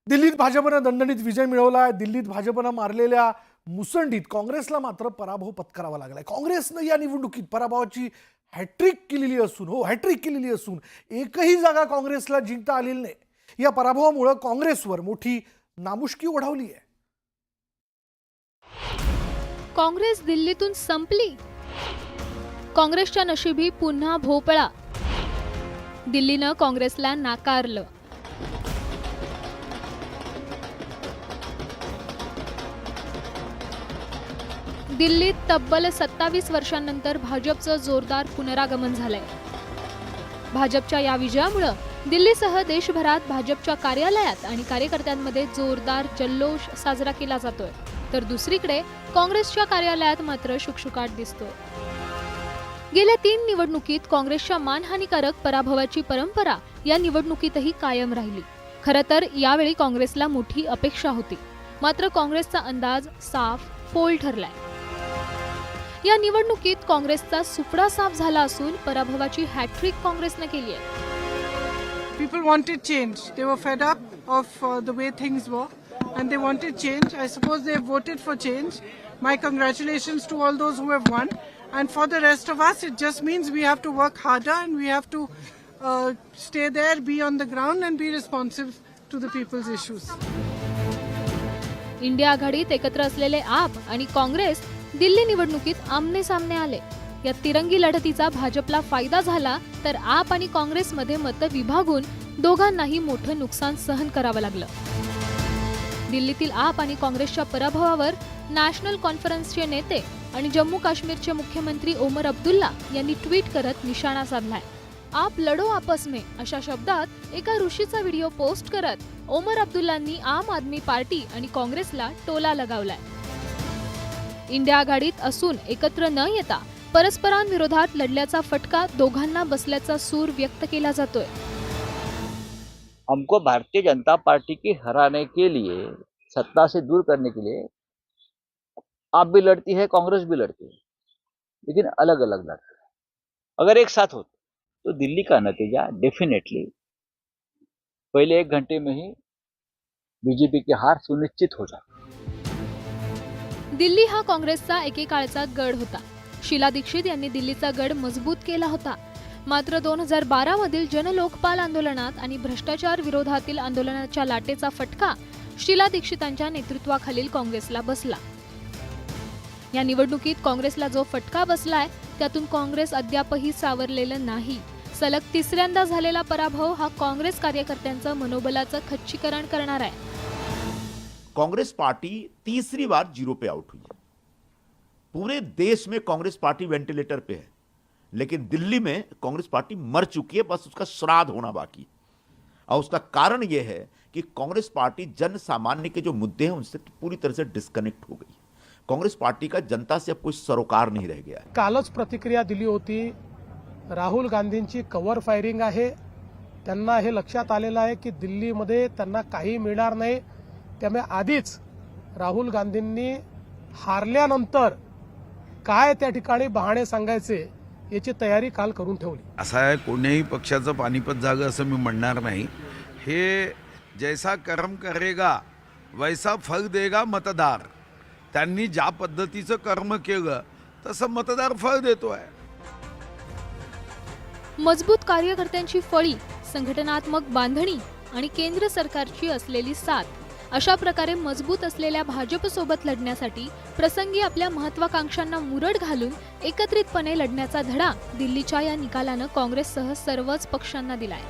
दिल्लीत भाजपनं दणदणीत विजय मिळवलाय. दिल्लीत भाजपनं मारलेल्या मुसंडीत काँग्रेसला मात्र पराभव पत्करावा लागलाय. काँग्रेसनं या निवडणुकीत पराभवाची हॅट्रिक केलेली असून एकही जागा काँग्रेसला जिंकता आलेली नाही. या पराभवामुळे काँग्रेसवर मोठी नामुष्की ओढावली आहे. काँग्रेस दिल्लीतून संपली. काँग्रेसच्या नशिबी पुन्हा भोपळा. दिल्लीनं काँग्रेसला नाकारलं. दिल्लीत तब्बल 27 वर्षांनंतर भाजपचं जोरदार पुनरागमन झालंय. भाजपच्या या विजयामुळे दिल्लीसह देशभरात भाजपच्या कार्यालयात आणि कार्यकर्त्यांमध्ये जोरदार जल्लोष साजरा केला जातोय. तर दुसरीकडे काँग्रेसच्या कार्यालयात मात्र शुकशुकाट दिसतोय. गेल्या 3 निवडणुकीत काँग्रेसच्या मानहानीकारक पराभवाची परंपरा या निवडणुकीतही कायम राहिली. खरं तर यावेळी काँग्रेसला मोठी अपेक्षा होती, मात्र काँग्रेसचा अंदाज साफ फोल ठरलाय. या निवडणुकीत काँग्रेसचा सुपडा साफ झाला असून पराभवाची हॅट्रिक काँग्रेसने केली आहे. People wanted change. They were fed up of the way things were and they wanted change. I suppose they voted for change. My congratulations to all those who have won. And for the rest of us, it just means we have to work harder and we have to stay there, be on the ground and be responsive to the people's issues. India आघाडीत एकत्र असलेले आप आणि काँग्रेस दिल्ली निवडणुकीत आमने सामने आले. या तिरंगी लढतीचा भाजपला फायदा झाला, तर आप आणि काँग्रेसमध्ये मतं विभागून दोघांनाही मोठं नुकसान सहन करावं लागलं. दिल्लीतील आप आणि काँग्रेसच्या पराभवावर नॅशनल कॉन्फरन्सचे नेते आणि जम्मू काश्मीरचे मुख्यमंत्री ओमर अब्दुल्ला यांनी ट्विट करत निशाणा साधलाय. आप लढो आपस में अशा शब्दात एका ऋषीचा व्हिडिओ पोस्ट करत ओमर अब्दुल्लांनी आम आदमी पार्टी आणि काँग्रेसला टोला लगावलाय. इंडिया आघाडीत असून एकत्र न येता परस्परांविरोधात लढल्याचा फटका दोघांना बसल्याचा सूर व्यक्त केला जातोय. हमको भारतीय जनता पार्टी की हराने के लिए, सत्ता से दूर करने के लिए आप भी लड़ती है, कांग्रेस भी लड़ती है, लेकिन अलग अलग लड़ती है. अगर एक साथ हो तो दिल्ली का नतीजा डेफिनेटली पहले 1 घंटे में ही बीजेपी की हार सुनिश्चित हो जाए. दिल्ली हा काँग्रेसचा एकेकाळचा गड होता. शीला दीक्षित यांनी दिल्लीचा गड मजबूत केला होता. मात्र 2012 मधील जनलोकपाल आंदोलनात आणि भ्रष्टाचार विरोधातील आंदोलनाच्या लाटेचा फटका शीला दीक्षितांच्या नेतृत्वाखालील काँग्रेसला बसला. या निवडणुकीत काँग्रेसला जो फटका बसलाय त्यातून काँग्रेस अद्यापही सावरलेलं नाही. सलग 3ऱ्यांदा झालेला पराभव हा काँग्रेस कार्यकर्त्यांचं मनोबलाचं खच्चीकरण करणार आहे. कांग्रेस पार्टी तीसरी बार 0 पे आउट हुई है. पूरे देश में कांग्रेस पार्टी वेंटिलेटर पे है, लेकिन दिल्ली में कांग्रेस पार्टी मर चुकी है. बस उसका श्राद्ध होना बाकी. और उसका कारण यह है कि कांग्रेस पार्टी जन सामान्य के जो मुद्दे हैं उनसे पूरी तरह से डिस्कनेक्ट हो गई. कांग्रेस पार्टी का जनता से अब कोई सरोकार नहीं रह गया है. कालच प्रतिक्रिया दिली होती. राहुल गांधींची कव्हर फायरिंग आहे. त्यांना हे लक्षात आलेलं आहे की दिल्लीमध्ये त्यांना काही मिळणार नाही. त्यामुळे आधीच राहुल गांधींनी हारल्यानंतर काय त्या ठिकाणी बहाणे सांगायचे याची तयारी काल करून ठेवली. असा आहे, कोणत्याही पक्षाचं पानिपत जागं असं मी म्हणणार नाही. हे जैसा कर्म करेगा वैसा फल देगा मतदार. त्यांनी ज्या पद्धतीचं कर्म केलं तसं मतदार फळ देतोय. मजबूत कार्यकर्त्यांची फळी, संघटनात्मक बांधणी आणि केंद्र सरकारची असलेली साथ अशा प्रकारे मजबूत असलेल्या भाजपसोबत लढण्यासाठी प्रसंगी आपल्या महत्वाकांक्षांना मुरड घालून एकत्रितपणे लढण्याचा धडा दिल्लीच्या या निकालानं काँग्रेससह सर्वच पक्षांना दिलाय.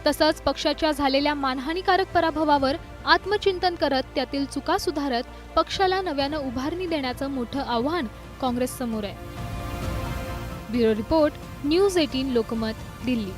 तसंच पक्षाच्या झालेल्या मानहानीकारक पराभवावर आत्मचिंतन करत त्यातील चुका सुधारत पक्षाला नव्यानं उभारणी देण्याचं मोठं आव्हान काँग्रेस समोर आहे. Bureau report, news 18 Lokmat, Delhi.